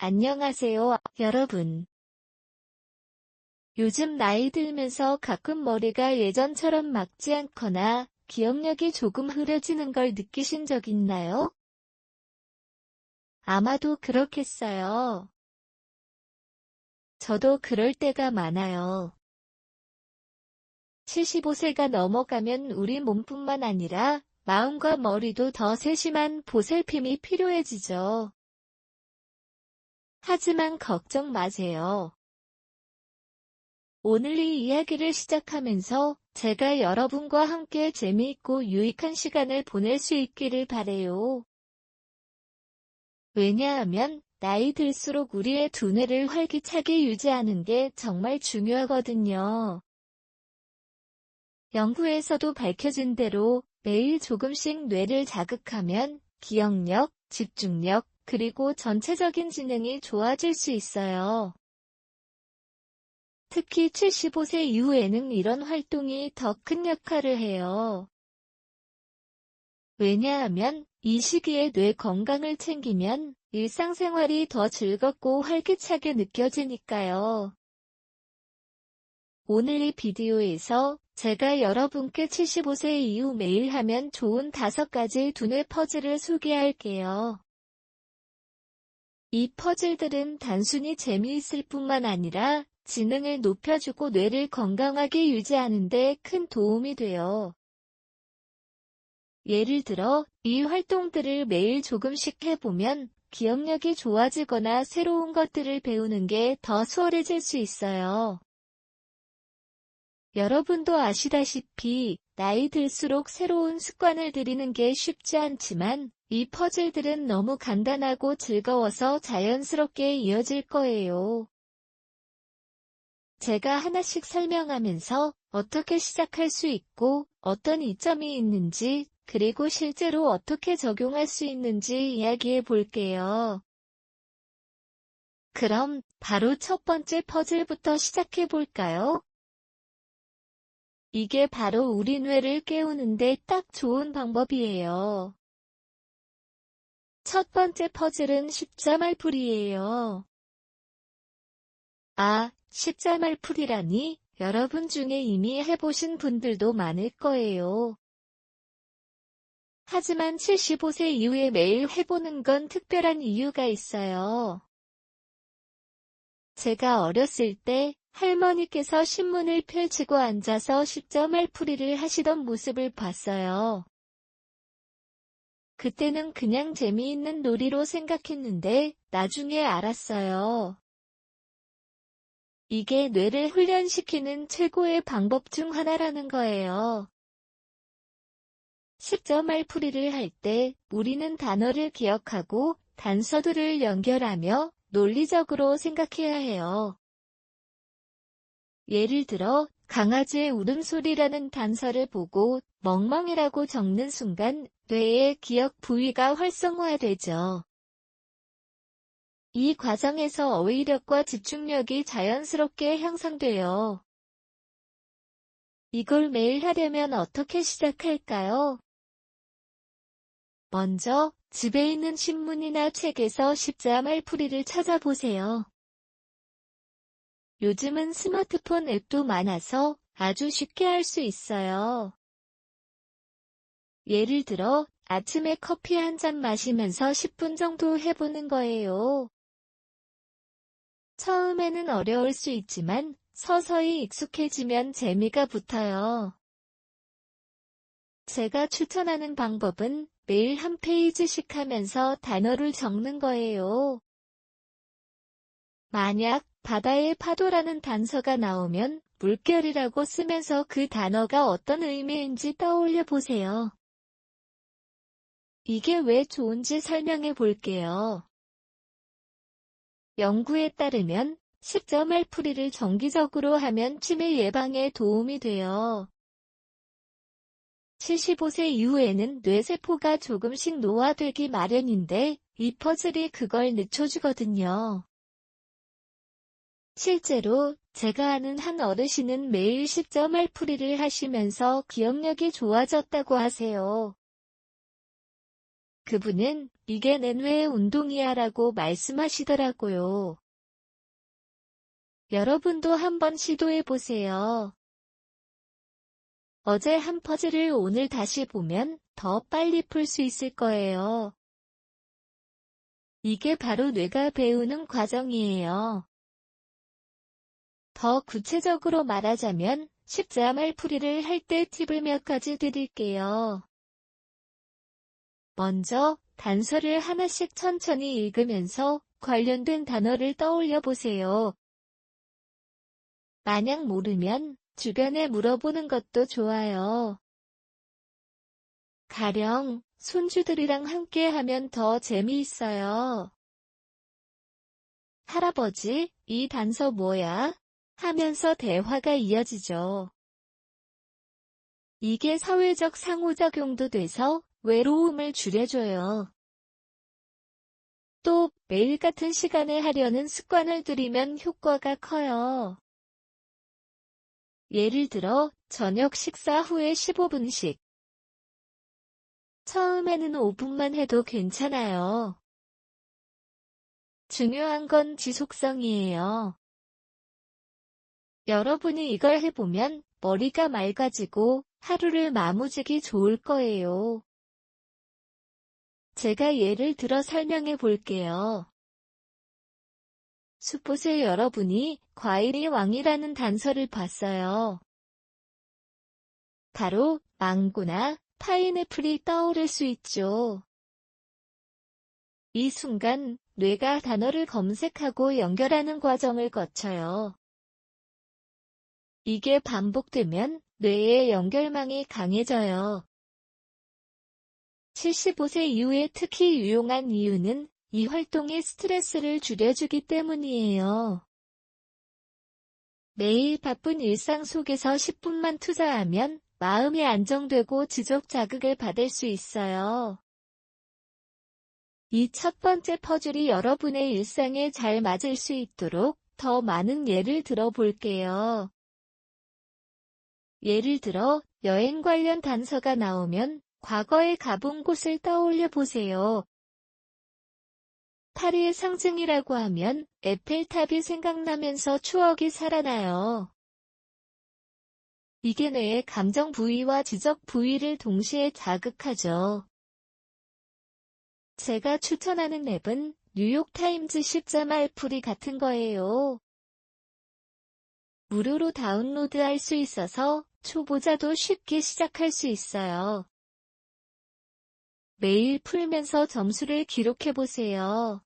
안녕하세요, 여러분. 요즘 나이 들면서 가끔 머리가 예전처럼 막지 않거나 기억력이 조금 흐려지는 걸 느끼신 적 있나요? 아마도 그렇겠어요. 저도 그럴 때가 많아요. 75세가 넘어가면 우리 몸뿐만 아니라 마음과 머리도 더 세심한 보살핌이 필요해지죠. 하지만 걱정 마세요. 오늘 이 이야기를 시작하면서 제가 여러분과 함께 재미있고 유익한 시간을 보낼 수 있기를 바래요. 왜냐하면 나이 들수록 우리의 두뇌를 활기차게 유지하는 게 정말 중요하거든요. 연구에서도 밝혀진 대로 매일 조금씩 뇌를 자극하면 기억력, 집중력, 그리고 전체적인 지능이 좋아질 수 있어요. 특히 75세 이후에는 이런 활동이 더 큰 역할을 해요. 왜냐하면 이 시기에 뇌 건강을 챙기면 일상생활이 더 즐겁고 활기차게 느껴지니까요. 오늘 이 비디오에서 제가 여러분께 75세 이후 매일 하면 좋은 5가지 두뇌 퍼즐을 소개할게요. 이 퍼즐들은 단순히 재미있을 뿐만 아니라 지능을 높여주고 뇌를 건강하게 유지하는 데 큰 도움이 돼요. 예를 들어, 이 활동들을 매일 조금씩 해보면 기억력이 좋아지거나 새로운 것들을 배우는 게 더 수월해질 수 있어요. 여러분도 아시다시피 나이 들수록 새로운 습관을 들이는 게 쉽지 않지만 이 퍼즐들은 너무 간단하고 즐거워서 자연스럽게 이어질 거예요. 제가 하나씩 설명하면서 어떻게 시작할 수 있고 어떤 이점이 있는지 그리고 실제로 어떻게 적용할 수 있는지 이야기해 볼게요. 그럼 바로 첫 번째 퍼즐부터 시작해 볼까요? 이게 바로 우리 뇌를 깨우는데 딱 좋은 방법이에요. 첫 번째 퍼즐은 십자말풀이에요. 아, 십자말풀이라니? 여러분 중에 이미 해보신 분들도 많을 거예요. 하지만 75세 이후에 매일 해보는 건 특별한 이유가 있어요. 제가 어렸을 때 할머니께서 신문을 펼치고 앉아서 십자말풀이를 하시던 모습을 봤어요. 그때는 그냥 재미있는 놀이로 생각했는데 나중에 알았어요. 이게 뇌를 훈련시키는 최고의 방법 중 하나라는 거예요. 십자말풀이를 할 때 우리는 단어를 기억하고 단서들을 연결하며 논리적으로 생각해야 해요. 예를 들어 강아지의 울음소리라는 단서를 보고 멍멍이라고 적는 순간 뇌의 기억 부위가 활성화되죠. 이 과정에서 어휘력과 집중력이 자연스럽게 향상돼요. 이걸 매일 하려면 어떻게 시작할까요? 먼저 집에 있는 신문이나 책에서 십자말풀이를 찾아보세요. 요즘은 스마트폰 앱도 많아서 아주 쉽게 할 수 있어요. 예를 들어 아침에 커피 한 잔 마시면서 10분 정도 해보는 거예요. 처음에는 어려울 수 있지만 서서히 익숙해지면 재미가 붙어요. 제가 추천하는 방법은 매일 한 페이지씩 하면서 단어를 적는 거예요. 만약 바다의 파도라는 단서가 나오면 물결이라고 쓰면서 그 단어가 어떤 의미인지 떠올려 보세요. 이게 왜 좋은지 설명해 볼게요. 연구에 따르면 십자말풀이를 정기적으로 하면 치매 예방에 도움이 돼요. 75세 이후에는 뇌세포가 조금씩 노화되기 마련인데 이 퍼즐이 그걸 늦춰주거든요. 실제로 제가 아는 한 어르신은 매일 십자말풀이를 하시면서 기억력이 좋아졌다고 하세요. 그분은 이게 내 뇌의 운동이야 라고 말씀하시더라고요. 여러분도 한번 시도해보세요. 어제 한 퍼즐을 오늘 다시 보면 더 빨리 풀 수 있을 거예요. 이게 바로 뇌가 배우는 과정이에요. 더 구체적으로 말하자면 십자말풀이를 할 때 팁을 몇 가지 드릴게요. 먼저 단서를 하나씩 천천히 읽으면서 관련된 단어를 떠올려 보세요. 만약 모르면 주변에 물어보는 것도 좋아요. 가령 손주들이랑 함께 하면 더 재미있어요. 할아버지, 이 단서 뭐야? 하면서 대화가 이어지죠. 이게 사회적 상호작용도 돼서 외로움을 줄여줘요. 또 매일 같은 시간에 하려는 습관을 들이면 효과가 커요. 예를 들어 저녁 식사 후에 15분씩. 처음에는 5분만 해도 괜찮아요. 중요한 건 지속성이에요. 여러분이 이걸 해보면 머리가 맑아지고 하루를 마무지기 좋을 거예요. 제가 예를 들어 설명해 볼게요. 숲곳에 여러분이 과일이 왕이라는 단서를 봤어요. 바로 망고나 파인애플이 떠오를 수 있죠. 이 순간 뇌가 단어를 검색하고 연결하는 과정을 거쳐요. 이게 반복되면 뇌의 연결망이 강해져요. 75세 이후에 특히 유용한 이유는 이 활동이 스트레스를 줄여주기 때문이에요. 매일 바쁜 일상 속에서 10분만 투자하면 마음이 안정되고 지적 자극을 받을 수 있어요. 이 첫 번째 퍼즐이 여러분의 일상에 잘 맞을 수 있도록 더 많은 예를 들어 볼게요. 예를 들어 여행 관련 단서가 나오면 과거에 가본 곳을 떠올려 보세요. 파리의 상징이라고 하면 에펠탑이 생각나면서 추억이 살아나요. 이게 뇌의 감정 부위와 지적 부위를 동시에 자극하죠. 제가 추천하는 앱은 뉴욕타임즈 십자말풀이 같은 거예요. 무료로 다운로드할 수 있어서 초보자도 쉽게 시작할 수 있어요. 매일 풀면서 점수를 기록해보세요.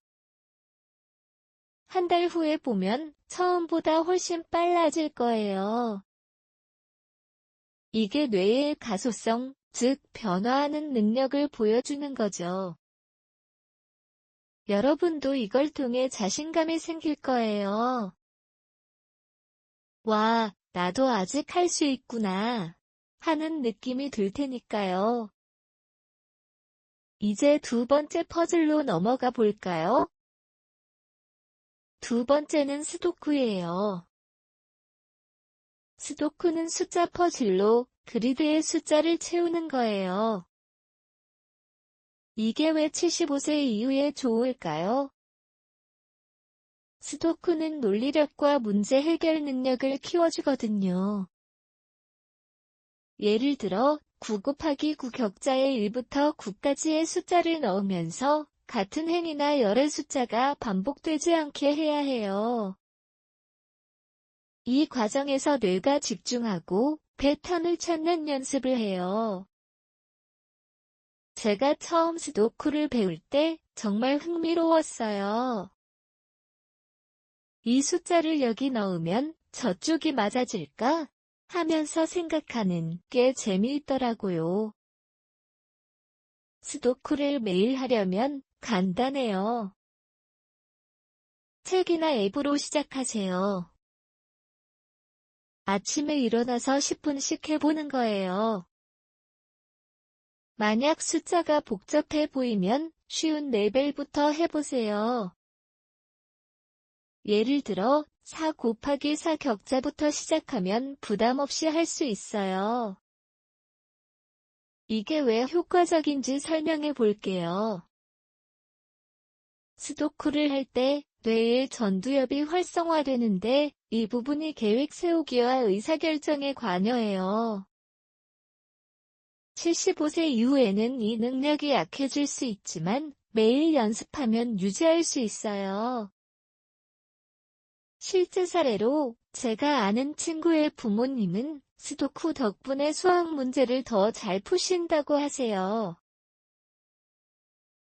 한 달 후에 보면 처음보다 훨씬 빨라질 거예요. 이게 뇌의 가소성, 즉 변화하는 능력을 보여주는 거죠. 여러분도 이걸 통해 자신감이 생길 거예요. 와, 나도 아직 할 수 있구나 하는 느낌이 들 테니까요. 이제 두 번째 퍼즐로 넘어가 볼까요? 두 번째는 스도쿠예요. 스도쿠는 숫자 퍼즐로 그리드의 숫자를 채우는 거예요. 이게 왜 75세 이후에 좋을까요? 스도쿠는 논리력과 문제 해결 능력을 키워주거든요. 예를 들어 9 곱하기 9 격자의 1부터 9까지의 숫자를 넣으면서 같은 행위나 여러 숫자가 반복되지 않게 해야 해요. 이 과정에서 뇌가 집중하고 패턴을 찾는 연습을 해요. 제가 처음 스도쿠를 배울 때 정말 흥미로웠어요. 이 숫자를 여기 넣으면 저쪽이 맞아질까? 하면서 생각하는 게 재미있더라고요. 스도쿠를 매일 하려면 간단해요. 책이나 앱으로 시작하세요. 아침에 일어나서 10분씩 해보는 거예요. 만약 숫자가 복잡해 보이면 쉬운 레벨부터 해보세요. 예를 들어 4 곱하기 4 격자부터 시작하면 부담 없이 할 수 있어요. 이게 왜 효과적인지 설명해 볼게요. 스도쿠를 할 때 뇌의 전두엽이 활성화되는데 이 부분이 계획 세우기와 의사결정에 관여해요. 75세 이후에는 이 능력이 약해질 수 있지만 매일 연습하면 유지할 수 있어요. 실제 사례로 제가 아는 친구의 부모님은 스도쿠 덕분에 수학 문제를 더 잘 푸신다고 하세요.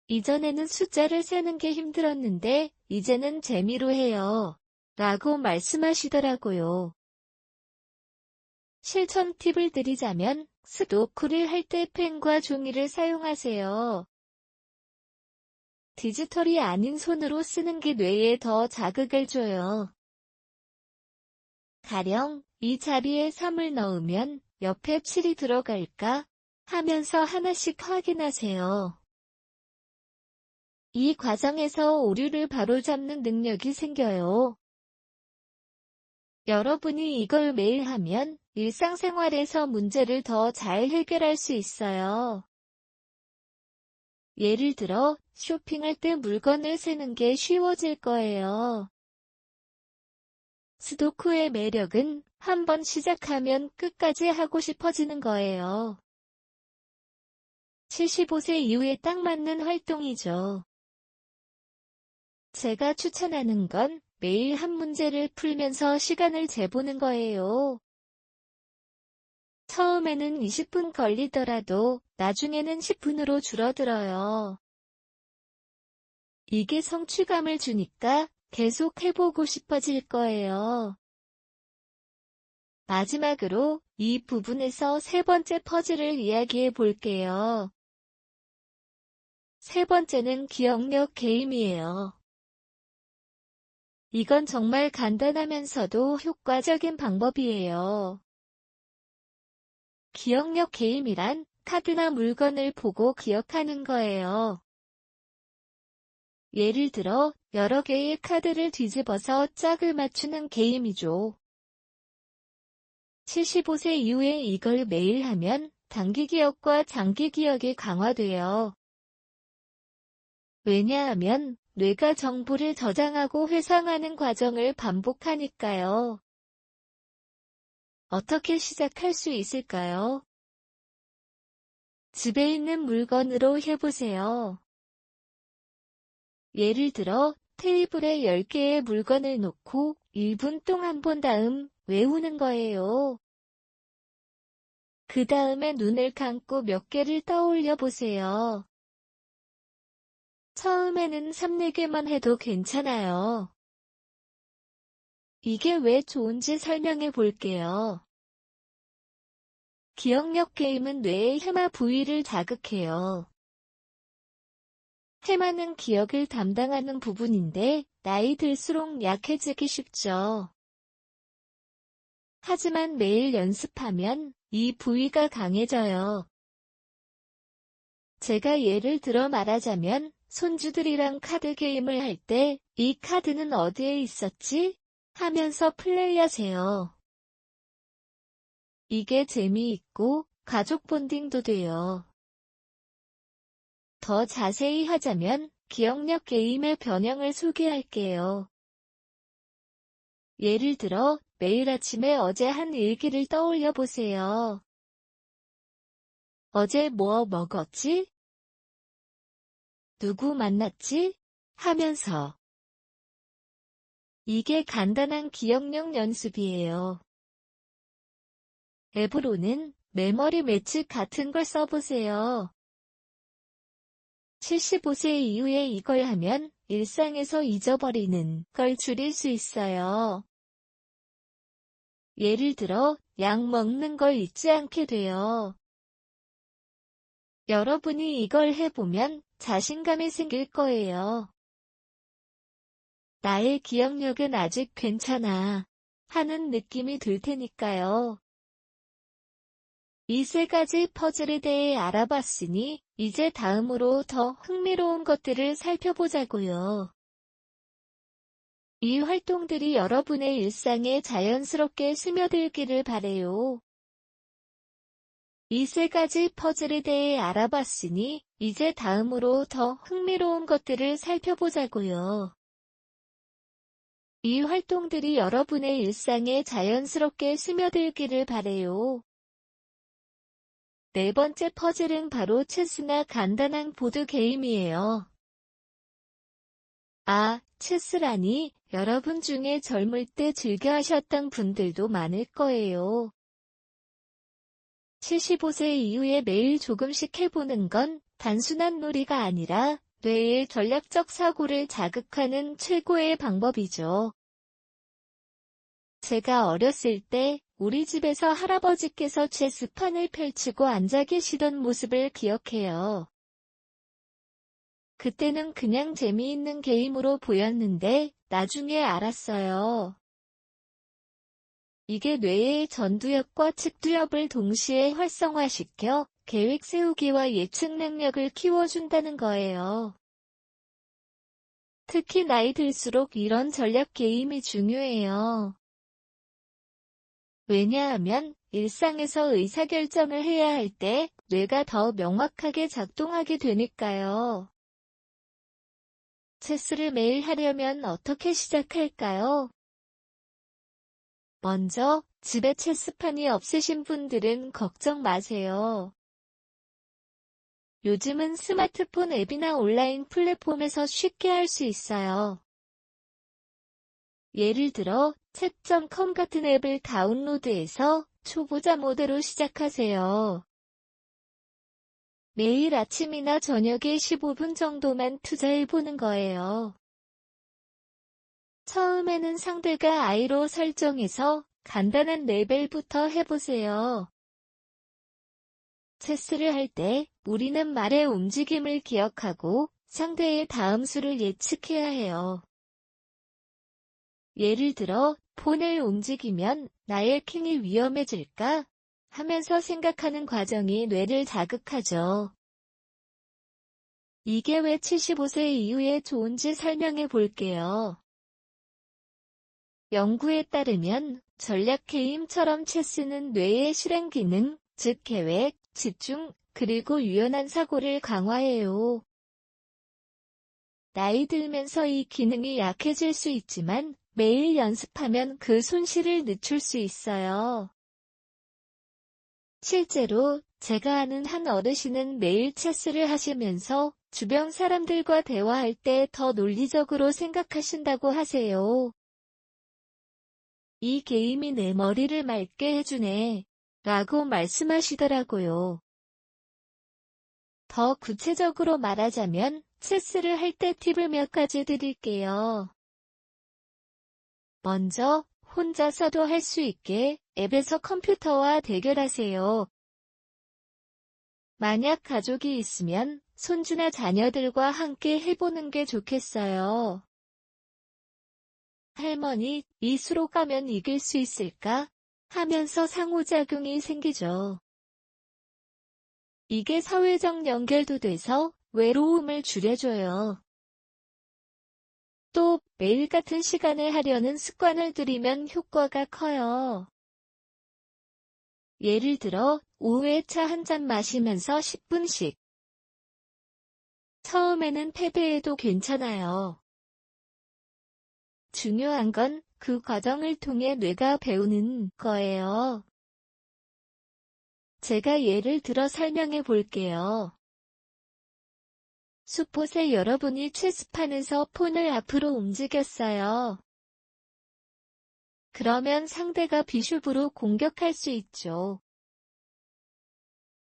이전에는 숫자를 세는 게 힘들었는데 이제는 재미로 해요. 라고 말씀하시더라고요. 실천 팁을 드리자면 스도쿠를 할 때 펜과 종이를 사용하세요. 디지털이 아닌 손으로 쓰는 게 뇌에 더 자극을 줘요. 가령 이 자리에 3을 넣으면 옆에 7이 들어갈까 하면서 하나씩 확인하세요. 이 과정에서 오류를 바로잡는 능력이 생겨요. 여러분이 이걸 매일 하면 일상생활에서 문제를 더 잘 해결할 수 있어요. 예를 들어 쇼핑할 때 물건을 세는 게 쉬워질 거예요. 스도쿠의 매력은 한번 시작하면 끝까지 하고 싶어지는 거예요. 75세 이후에 딱 맞는 활동이죠. 제가 추천하는 건 매일 한 문제를 풀면서 시간을 재보는 거예요. 처음에는 20분 걸리더라도 나중에는 10분으로 줄어들어요. 이게 성취감을 주니까 계속 해보고 싶어질 거예요. 마지막으로 이 부분에서 세 번째 퍼즐을 이야기해 볼게요. 세 번째는 기억력 게임이에요. 이건 정말 간단하면서도 효과적인 방법이에요. 기억력 게임이란 카드나 물건을 보고 기억하는 거예요. 예를 들어 여러 개의 카드를 뒤집어서 짝을 맞추는 게임이죠. 75세 이후에 이걸 매일 하면 단기 기억과 장기 기억이 강화돼요. 왜냐하면 뇌가 정보를 저장하고 회상하는 과정을 반복하니까요. 어떻게 시작할 수 있을까요? 집에 있는 물건으로 해보세요. 예를 들어 테이블에 10개의 물건을 놓고 1분 동안 본 다음 외우는 거예요. 그 다음에 눈을 감고 몇 개를 떠올려 보세요. 처음에는 3, 4개만 해도 괜찮아요. 이게 왜 좋은지 설명해 볼게요. 기억력 게임은 뇌의 해마 부위를 자극해요. 해마는 기억을 담당하는 부분인데 나이 들수록 약해지기 쉽죠. 하지만 매일 연습하면 이 부위가 강해져요. 제가 예를 들어 말하자면 손주들이랑 카드 게임을 할 때 이 카드는 어디에 있었지? 하면서 플레이하세요. 이게 재미있고 가족 본딩도 돼요. 더 자세히 하자면 기억력 게임의 변형을 소개할게요. 예를 들어 매일 아침에 어제 한 일기를 떠올려 보세요. 어제 뭐 먹었지? 누구 만났지? 하면서. 이게 간단한 기억력 연습이에요. 앱으로는 메모리 매치 같은 걸 써보세요. 75세 이후에 이걸 하면 일상에서 잊어버리는 걸 줄일 수 있어요. 예를 들어 약 먹는 걸 잊지 않게 돼요. 여러분이 이걸 해보면 자신감이 생길 거예요. 나의 기억력은 아직 괜찮아 하는 느낌이 들 테니까요. 이 세 가지 퍼즐에 대해 알아봤으니 이제 다음으로 더 흥미로운 것들을 살펴보자고요. 이 활동들이 여러분의 일상에 자연스럽게 스며들기를 바래요. 이 세 가지 퍼즐에 대해 알아봤으니 이제 다음으로 더 흥미로운 것들을 살펴보자고요. 이 활동들이 여러분의 일상에 자연스럽게 스며들기를 바래요. 네 번째 퍼즐은 바로 체스나 간단한 보드 게임이에요. 체스라니 여러분 중에 젊을 때 즐겨 하셨던 분들도 많을 거예요. 75세 이후에 매일 조금씩 해보는 건 단순한 놀이가 아니라 뇌의 전략적 사고를 자극하는 최고의 방법이죠. 제가 어렸을 때 우리 집에서 할아버지께서 체스판을 펼치고 앉아 계시던 모습을 기억해요. 그때는 그냥 재미있는 게임으로 보였는데 나중에 알았어요. 이게 뇌의 전두엽과 측두엽을 동시에 활성화시켜 계획 세우기와 예측 능력을 키워준다는 거예요. 특히 나이 들수록 이런 전략 게임이 중요해요. 왜냐하면 일상에서 의사결정을 해야 할 때 뇌가 더 명확하게 작동하게 되니까요. 체스를 매일 하려면 어떻게 시작할까요? 먼저, 집에 체스판이 없으신 분들은 걱정 마세요. 요즘은 스마트폰 앱이나 온라인 플랫폼에서 쉽게 할 수 있어요. 예를 들어, chess.com 같은 앱을 다운로드해서 초보자 모드로 시작하세요. 매일 아침이나 저녁에 15분 정도만 투자해보는 거예요. 처음에는 상대가 I로 설정해서 간단한 레벨부터 해보세요. 체스를 할 때 우리는 말의 움직임을 기억하고 상대의 다음 수를 예측해야 해요. 예를 들어, 폰을 움직이면 나의 킹이 위험해질까? 하면서 생각하는 과정이 뇌를 자극하죠. 이게 왜 75세 이후에 좋은지 설명해 볼게요. 연구에 따르면 전략 게임처럼 체스는 뇌의 실행 기능, 즉 계획, 집중, 그리고 유연한 사고를 강화해요. 나이 들면서 이 기능이 약해질 수 있지만 매일 연습하면 그 손실을 늦출 수 있어요. 실제로 제가 아는 한 어르신은 매일 체스를 하시면서 주변 사람들과 대화할 때 더 논리적으로 생각하신다고 하세요. 이 게임이 내 머리를 맑게 해주네, 라고 말씀하시더라고요. 더 구체적으로 말하자면 체스를 할 때 팁을 몇 가지 드릴게요. 먼저, 혼자서도 할 수 있게 앱에서 컴퓨터와 대결하세요. 만약 가족이 있으면 손주나 자녀들과 함께 해보는 게 좋겠어요. 할머니, 이 수로 가면 이길 수 있을까? 하면서 상호작용이 생기죠. 이게 사회적 연결도 돼서 외로움을 줄여줘요. 또 매일 같은 시간에 하려는 습관을 들이면 효과가 커요. 예를 들어 오후에 차 한 잔 마시면서 10분씩. 처음에는 패배해도 괜찮아요. 중요한 건 그 과정을 통해 뇌가 배우는 거예요. 제가 예를 들어 설명해 볼게요. 수포세 여러분이 체스판에서 폰을 앞으로 움직였어요. 그러면 상대가 비숍으로 공격할 수 있죠.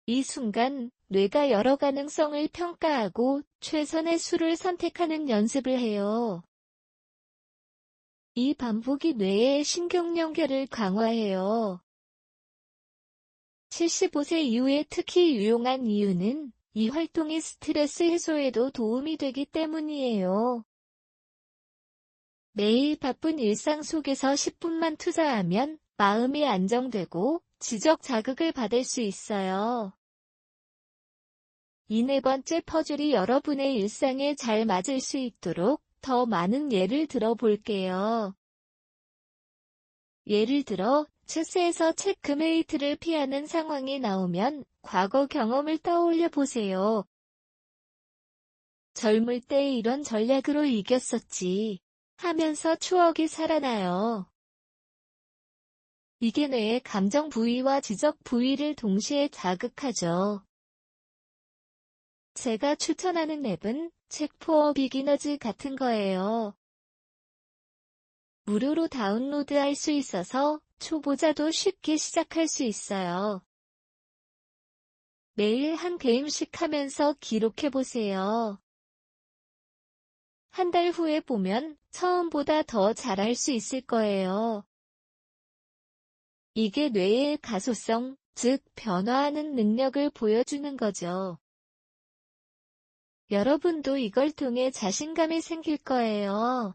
이 순간 뇌가 여러 가능성을 평가하고 최선의 수를 선택하는 연습을 해요. 이 반복이 뇌의 신경 연결을 강화해요. 75세 이후에 특히 유용한 이유는 이 활동이 스트레스 해소에도 도움이 되기 때문이에요. 매일 바쁜 일상 속에서 10분만 투자하면 마음이 안정되고 지적 자극을 받을 수 있어요. 이 네 번째 퍼즐이 여러분의 일상에 잘 맞을 수 있도록 더 많은 예를 들어 볼게요. 예를 들어 체스에서 체크메이트를 피하는 상황이 나오면 과거 경험을 떠올려 보세요. 젊을 때 이런 전략으로 이겼었지 하면서 추억이 살아나요. 이게 뇌의 감정 부위와 지적 부위를 동시에 자극하죠. 제가 추천하는 앱은 책 포어 비기너즈 같은 거예요. 무료로 다운로드할 수 있어서 초보자도 쉽게 시작할 수 있어요. 매일 한 게임씩 하면서 기록해보세요. 한 달 후에 보면 처음보다 더 잘할 수 있을 거예요. 이게 뇌의 가소성, 즉 변화하는 능력을 보여주는 거죠. 여러분도 이걸 통해 자신감이 생길 거예요.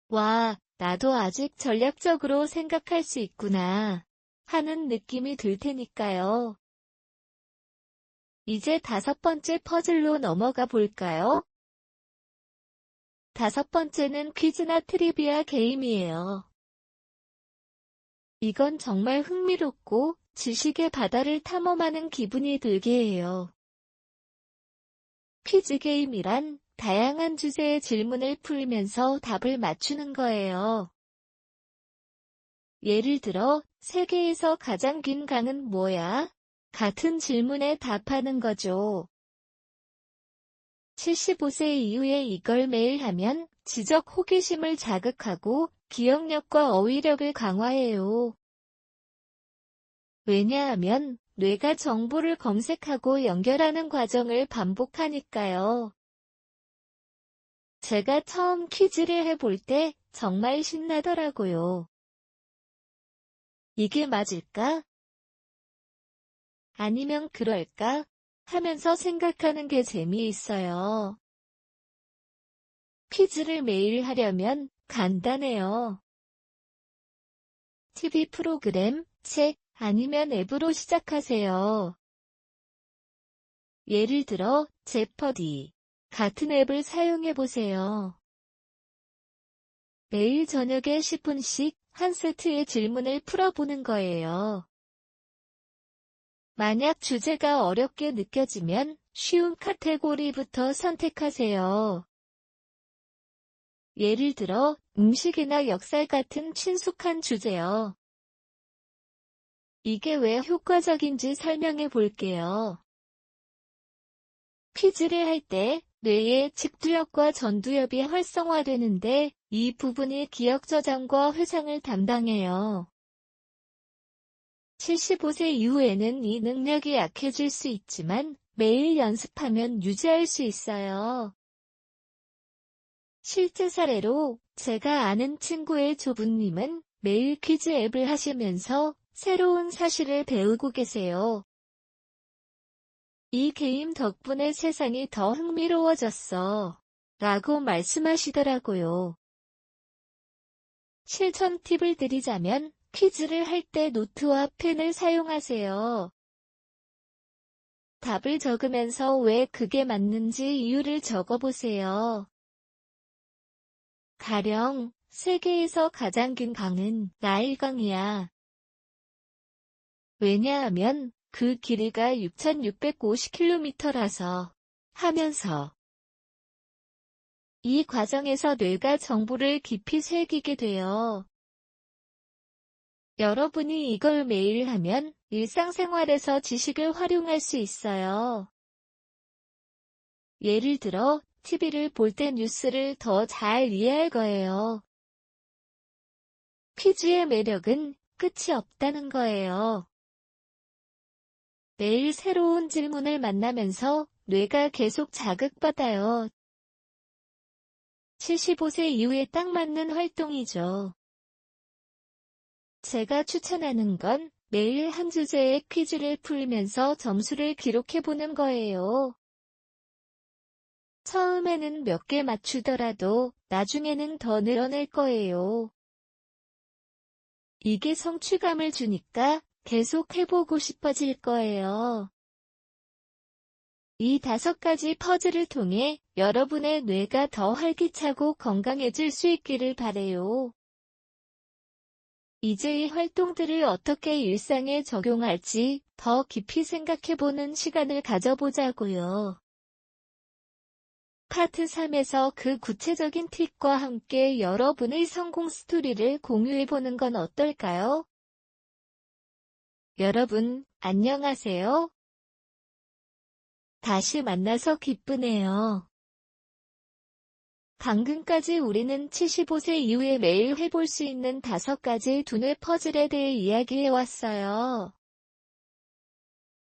와, 나도 아직 전략적으로 생각할 수 있구나 하는 느낌이 들 테니까요. 이제 5번째 퍼즐로 넘어가 볼까요? 5번째는 퀴즈나 트리비아 게임이에요. 이건 정말 흥미롭고 지식의 바다를 탐험하는 기분이 들게 해요. 퀴즈 게임이란 다양한 주제의 질문을 풀면서 답을 맞추는 거예요. 예를 들어, 세계에서 가장 긴 강은 뭐야? 같은 질문에 답하는 거죠. 75세 이후에 이걸 매일 하면 지적 호기심을 자극하고 기억력과 어휘력을 강화해요. 왜냐하면 뇌가 정보를 검색하고 연결하는 과정을 반복하니까요. 제가 처음 퀴즈를 해볼 때 정말 신나더라고요. 이게 맞을까? 아니면 그럴까? 하면서 생각하는 게 재미있어요. 퀴즈를 매일 하려면 간단해요. TV 프로그램, 책, 아니면 앱으로 시작하세요. 예를 들어, 제퍼디 같은 앱을 사용해보세요. 매일 저녁에 10분씩 한 세트의 질문을 풀어보는 거예요. 만약 주제가 어렵게 느껴지면 쉬운 카테고리부터 선택하세요. 예를 들어, 음식이나 역사 같은 친숙한 주제요. 이게 왜 효과적인지 설명해 볼게요. 퀴즈를 할 때 뇌의 측두엽과 전두엽이 활성화되는데 이 부분이 기억 저장과 회상을 담당해요. 75세 이후에는 이 능력이 약해질 수 있지만 매일 연습하면 유지할 수 있어요. 실제 사례로 제가 아는 친구의 조부님은 매일 퀴즈 앱을 하시면서 새로운 사실을 배우고 계세요. 이 게임 덕분에 세상이 더 흥미로워졌어. 라고 말씀하시더라고요. 실천 팁을 드리자면 퀴즈를 할 때 노트와 펜을 사용하세요. 답을 적으면서 왜 그게 맞는지 이유를 적어보세요. 가령, 세계에서 가장 긴 강은 나일강이야. 왜냐하면 그 길이가 6,650km라서 하면서 이 과정에서 뇌가 정보를 깊이 새기게 돼요. 여러분이 이걸 매일 하면 일상생활에서 지식을 활용할 수 있어요. 예를 들어, TV를 볼 때 뉴스를 더 잘 이해할 거예요. 퀴즈의 매력은 끝이 없다는 거예요. 매일 새로운 질문을 만나면서 뇌가 계속 자극받아요. 75세 이후에 딱 맞는 활동이죠. 제가 추천하는 건 매일 한 주제의 퀴즈를 풀면서 점수를 기록해보는 거예요. 처음에는 몇 개 맞추더라도 나중에는 더 늘어날 거예요. 이게 성취감을 주니까 계속 해보고 싶어질 거예요. 이 5가지 퍼즐을 통해 여러분의 뇌가 더 활기차고 건강해질 수 있기를 바래요. 이제 이 활동들을 어떻게 일상에 적용할지 더 깊이 생각해보는 시간을 가져보자고요. 파트 3에서 그 구체적인 팁과 함께 여러분의 성공 스토리를 공유해보는 건 어떨까요? 여러분, 안녕하세요. 다시 만나서 기쁘네요. 방금까지 우리는 75세 이후에 매일 해볼 수 있는 5가지 두뇌 퍼즐에 대해 이야기해왔어요.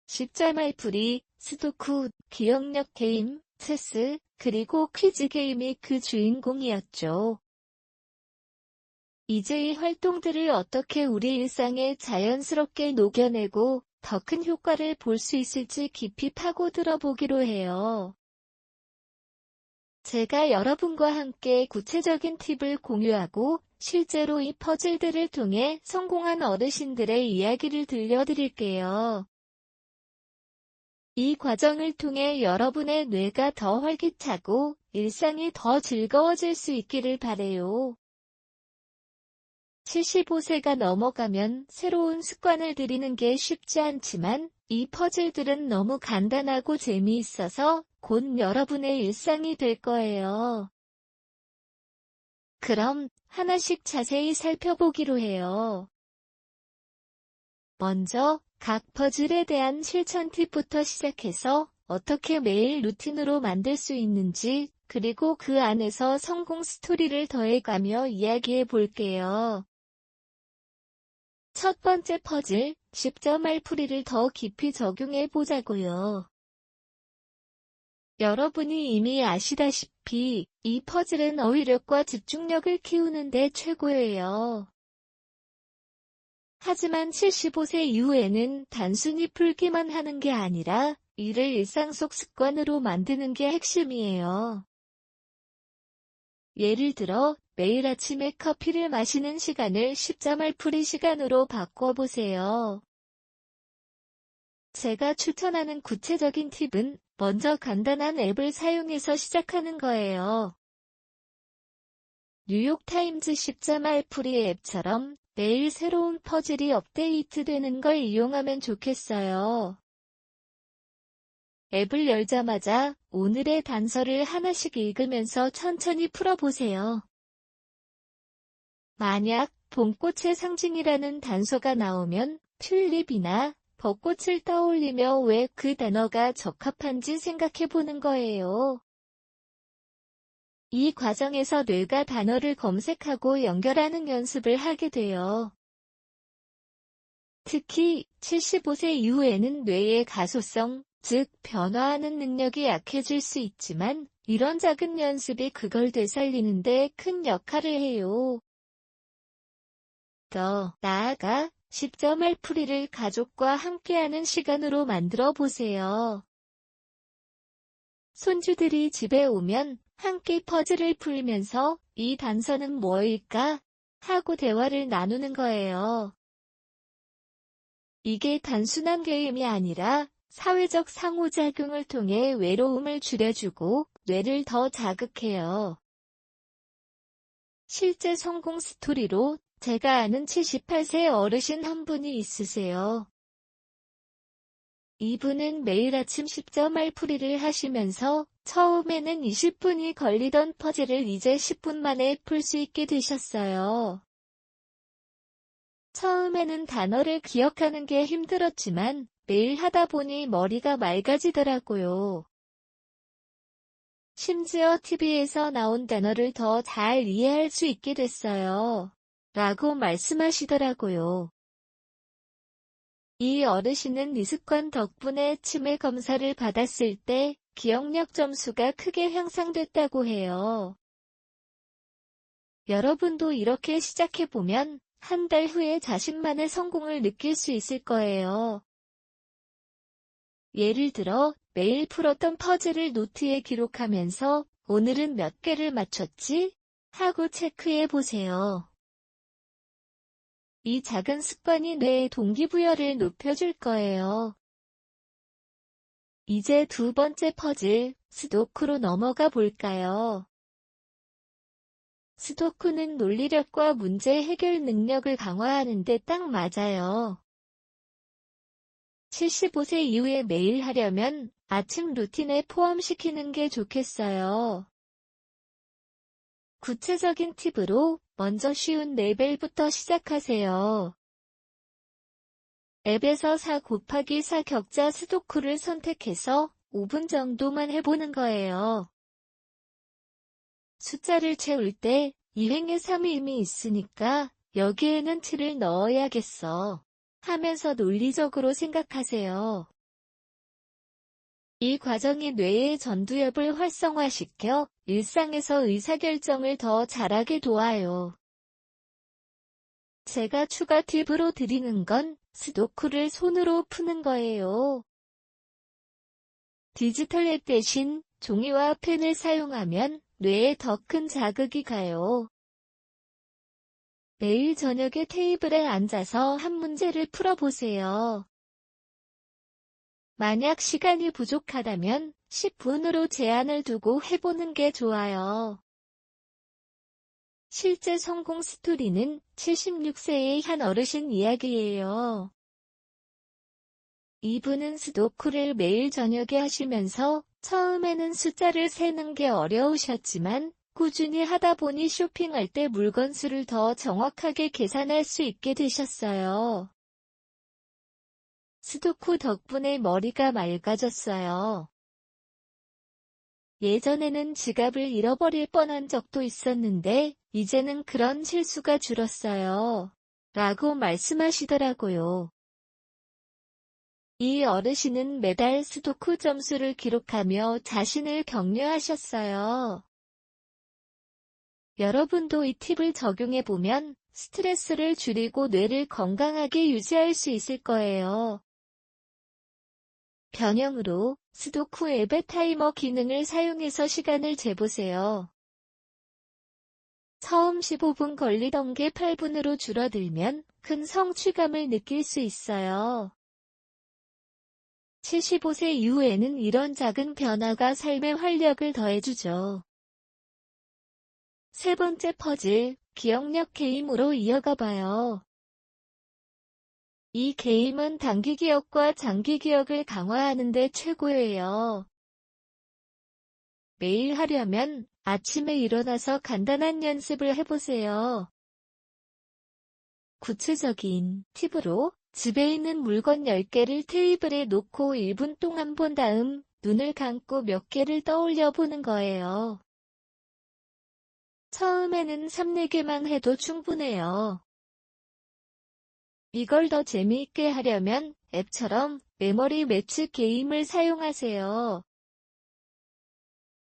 십자말풀이, 스도쿠, 기억력 게임, 체스, 그리고 퀴즈 게임이 그 주인공이었죠. 이제 이 활동들을 어떻게 우리 일상에 자연스럽게 녹여내고 더 큰 효과를 볼 수 있을지 깊이 파고들어 보기로 해요. 제가 여러분과 함께 구체적인 팁을 공유하고 실제로 이 퍼즐들을 통해 성공한 어르신들의 이야기를 들려드릴게요. 이 과정을 통해 여러분의 뇌가 더 활기차고 일상이 더 즐거워질 수 있기를 바래요. 75세가 넘어가면 새로운 습관을 들이는 게 쉽지 않지만 이 퍼즐들은 너무 간단하고 재미있어서 곧 여러분의 일상이 될 거예요. 그럼 하나씩 자세히 살펴보기로 해요. 먼저 각 퍼즐에 대한 실천 팁부터 시작해서 어떻게 매일 루틴으로 만들 수 있는지 그리고 그 안에서 성공 스토리를 더해가며 이야기해 볼게요. 첫 번째 퍼즐, 십자말풀이를 더 깊이 적용해 보자고요. 여러분이 이미 아시다시피 이 퍼즐은 어휘력과 집중력을 키우는 데 최고예요. 하지만 75세 이후에는 단순히 풀기만 하는 게 아니라 이를 일상 속 습관으로 만드는 게 핵심이에요. 예를 들어 매일 아침에 커피를 마시는 시간을 십자말풀이 시간으로 바꿔보세요. 제가 추천하는 구체적인 팁은 먼저 간단한 앱을 사용해서 시작하는 거예요. 뉴욕타임즈 십자말풀이 앱처럼 매일 새로운 퍼즐이 업데이트되는 걸 이용하면 좋겠어요. 앱을 열자마자 오늘의 단서를 하나씩 읽으면서 천천히 풀어보세요. 만약 봄꽃의 상징이라는 단서가 나오면 튤립이나 벚꽃을 떠올리며 왜 그 단어가 적합한지 생각해보는 거예요. 이 과정에서 뇌가 단어를 검색하고 연결하는 연습을 하게 돼요. 특히 75세 이후에는 뇌의 가소성, 즉 변화하는 능력이 약해질 수 있지만 이런 작은 연습이 그걸 되살리는 데 큰 역할을 해요. 더 나아가 십자말풀이를 가족과 함께하는 시간으로 만들어 보세요. 손주들이 집에 오면 함께 퍼즐을 풀면서 이 단서는 뭐일까? 하고 대화를 나누는 거예요. 이게 단순한 게임이 아니라 사회적 상호작용을 통해 외로움을 줄여주고 뇌를 더 자극해요. 실제 성공 스토리로 제가 아는 78세 어르신 한 분이 있으세요. 이분은 매일 아침 십자말풀이를 하시면서 처음에는 20분이 걸리던 퍼즐을 이제 10분 만에 풀 수 있게 되셨어요. 처음에는 단어를 기억하는 게 힘들었지만 매일 하다 보니 머리가 맑아지더라고요. 심지어 TV에서 나온 단어를 더 잘 이해할 수 있게 됐어요. 라고 말씀하시더라고요. 이 어르신은 이 습관 덕분에 치매 검사를 받았을 때 기억력 점수가 크게 향상됐다고 해요. 여러분도 이렇게 시작해보면 한 달 후에 자신만의 성공을 느낄 수 있을 거예요. 예를 들어 매일 풀었던 퍼즐을 노트에 기록하면서 오늘은 몇 개를 맞췄지? 하고 체크해 보세요. 이 작은 습관이 뇌의 동기부여를 높여줄 거예요. 이제 두 번째 퍼즐, 스도쿠로 넘어가 볼까요? 스도쿠는 논리력과 문제 해결 능력을 강화하는 데 딱 맞아요. 75세 이후에 매일 하려면 아침 루틴에 포함시키는 게 좋겠어요. 구체적인 팁으로 먼저 쉬운 레벨부터 시작하세요. 앱에서 4 곱하기 4 격자 스도쿠를 선택해서 5분 정도만 해보는 거예요. 숫자를 채울 때 2횡에 3이 이미 있으니까 여기에는 7을 넣어야겠어 하면서 논리적으로 생각하세요. 이 과정이 뇌의 전두엽을 활성화시켜 일상에서 의사결정을 더 잘하게 도와요. 제가 추가 팁으로 드리는 건 스도쿠를 손으로 푸는 거예요. 디지털 앱 대신 종이와 펜을 사용하면 뇌에 더 큰 자극이 가요. 매일 저녁에 테이블에 앉아서 한 문제를 풀어보세요. 만약 시간이 부족하다면 10분으로 제한을 두고 해보는 게 좋아요. 실제 성공 스토리는 76세의 한 어르신 이야기예요. 이분은 스도쿠를 매일 저녁에 하시면서 처음에는 숫자를 세는 게 어려우셨지만 꾸준히 하다 보니 쇼핑할 때 물건 수를 더 정확하게 계산할 수 있게 되셨어요. 스도쿠 덕분에 머리가 맑아졌어요. 예전에는 지갑을 잃어버릴 뻔한 적도 있었는데 이제는 그런 실수가 줄었어요. 라고 말씀하시더라고요. 이 어르신은 매달 스도쿠 점수를 기록하며 자신을 격려하셨어요. 여러분도 이 팁을 적용해보면 스트레스를 줄이고 뇌를 건강하게 유지할 수 있을 거예요. 변형으로 스도쿠 앱의 타이머 기능을 사용해서 시간을 재보세요. 처음 15분 걸리던 게 8분으로 줄어들면 큰 성취감을 느낄 수 있어요. 75세 이후에는 이런 작은 변화가 삶의 활력을 더해주죠. 세 번째 퍼즐, 기억력 게임으로 이어가 봐요. 이 게임은 단기 기억과 장기 기억을 강화하는 데 최고예요. 매일 하려면 아침에 일어나서 간단한 연습을 해보세요. 구체적인 팁으로 집에 있는 물건 10개를 테이블에 놓고 1분 동안 본 다음 눈을 감고 몇 개를 떠올려 보는 거예요. 처음에는 3, 4개만 해도 충분해요. 이걸 더 재미있게 하려면 앱처럼 메모리 매치 게임을 사용하세요.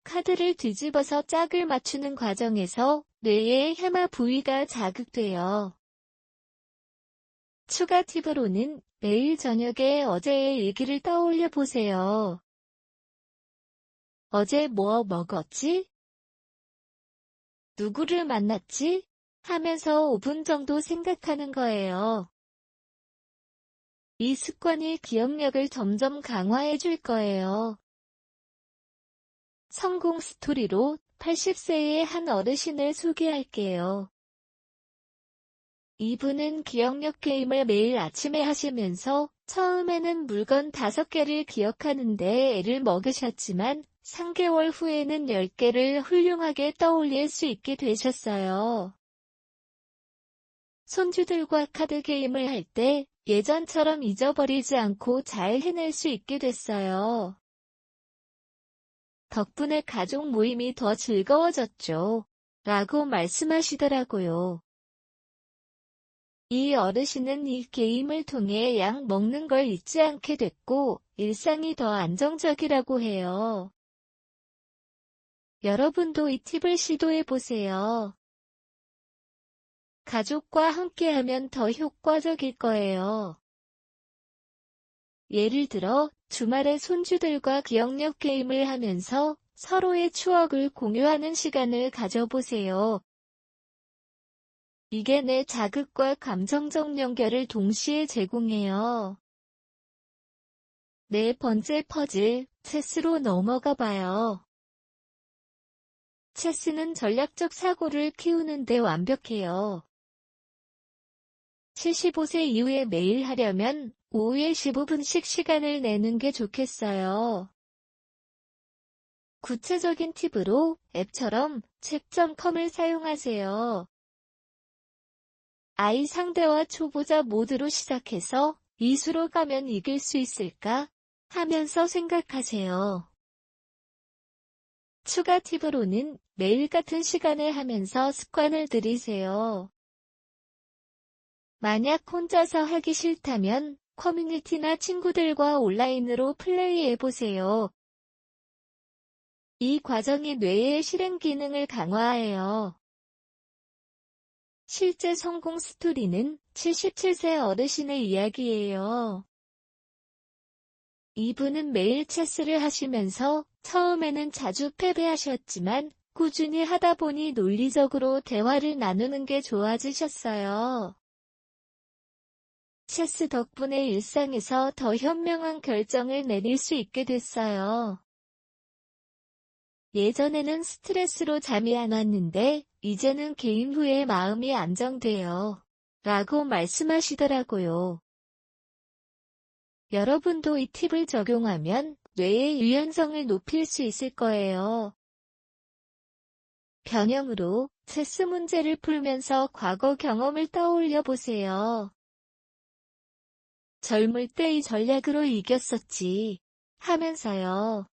카드를 뒤집어서 짝을 맞추는 과정에서 뇌의 해마 부위가 자극돼요. 추가 팁으로는 매일 저녁에 어제의 일기를 떠올려 보세요. 어제 뭐 먹었지? 누구를 만났지? 하면서 5분 정도 생각하는 거예요. 이 습관이 기억력을 점점 강화해 줄 거예요. 성공 스토리로 80세의 한 어르신을 소개할게요. 이분은 기억력 게임을 매일 아침에 하시면서 처음에는 물건 5개를 기억하는데 애를 먹으셨지만 3개월 후에는 10개를 훌륭하게 떠올릴 수 있게 되셨어요. 손주들과 카드 게임을 할 때 예전처럼 잊어버리지 않고 잘 해낼 수 있게 됐어요. 덕분에 가족 모임이 더 즐거워졌죠. 라고 말씀하시더라고요. 이 어르신은 이 게임을 통해 약 먹는 걸 잊지 않게 됐고 일상이 더 안정적이라고 해요. 여러분도 이 팁을 시도해보세요. 가족과 함께하면 더 효과적일 거예요. 예를 들어 주말에 손주들과 기억력 게임을 하면서 서로의 추억을 공유하는 시간을 가져보세요. 이게 내 자극과 감정적 연결을 동시에 제공해요. 네 번째 퍼즐, 체스로 넘어가 봐요. 체스는 전략적 사고를 키우는데 완벽해요. 75세 이후에 매일 하려면 오후에 15분씩 시간을 내는 게 좋겠어요. 구체적인 팁으로 앱처럼 책.com을 사용하세요. 아이 상대와 초보자 모드로 시작해서 이 수로 가면 이길 수 있을까? 하면서 생각하세요. 추가 팁으로는 매일 같은 시간에 하면서 습관을 들이세요. 만약 혼자서 하기 싫다면 커뮤니티나 친구들과 온라인으로 플레이해보세요. 이 과정이 뇌의 실행 기능을 강화해요. 실제 성공 스토리는 77세 어르신의 이야기예요. 이분은 매일 체스를 하시면서 처음에는 자주 패배하셨지만 꾸준히 하다 보니 논리적으로 대화를 나누는 게 좋아지셨어요. 체스 덕분에 일상에서 더 현명한 결정을 내릴 수 있게 됐어요. 예전에는 스트레스로 잠이 안 왔는데 이제는 게임 후에 마음이 안정돼요. 라고 말씀하시더라고요. 여러분도 이 팁을 적용하면 뇌의 유연성을 높일 수 있을 거예요. 변형으로 체스 문제를 풀면서 과거 경험을 떠올려 보세요. 젊을 때 이 전략으로 이겼었지 하면서요.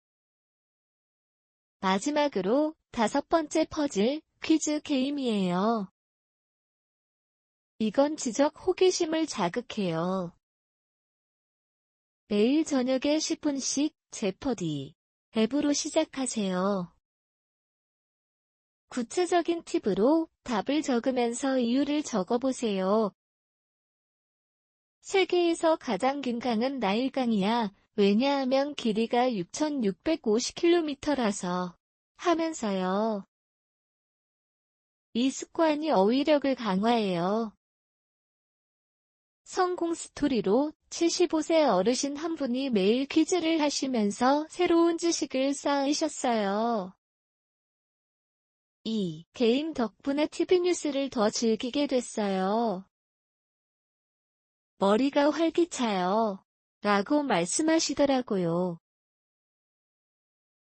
마지막으로 5번째 퍼즐 퀴즈 게임이에요. 이건 지적 호기심을 자극해요. 매일 저녁에 10분씩 제퍼디 앱으로 시작하세요. 구체적인 팁으로 답을 적으면서 이유를 적어보세요. 세계에서 가장 긴 강은 나일강이야. 왜냐하면 길이가 6,650km라서 하면서요. 이 습관이 어휘력을 강화해요. 성공 스토리로 75세 어르신 한 분이 매일 퀴즈를 하시면서 새로운 지식을 쌓으셨어요. 2. 게임 덕분에 TV 뉴스를 더 즐기게 됐어요. 머리가 활기차요. 라고 말씀하시더라고요.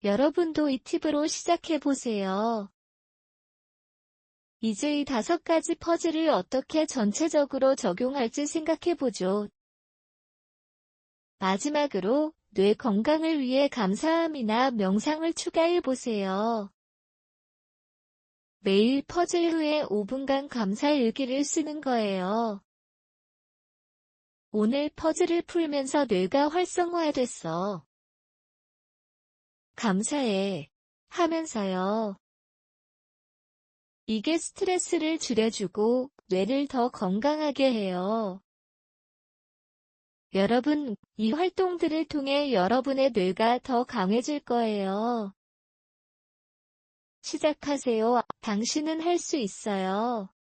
여러분도 이 팁으로 시작해보세요. 이제 이 5가지 퍼즐을 어떻게 전체적으로 적용할지 생각해보죠. 마지막으로 뇌 건강을 위해 감사함이나 명상을 추가해보세요. 매일 퍼즐 후에 5분간 감사 일기를 쓰는 거예요. 오늘 퍼즐을 풀면서 뇌가 활성화됐어. 감사해. 하면서요. 이게 스트레스를 줄여주고 뇌를 더 건강하게 해요. 여러분, 이 활동들을 통해 여러분의 뇌가 더 강해질 거예요. 시작하세요. 당신은 할 수 있어요.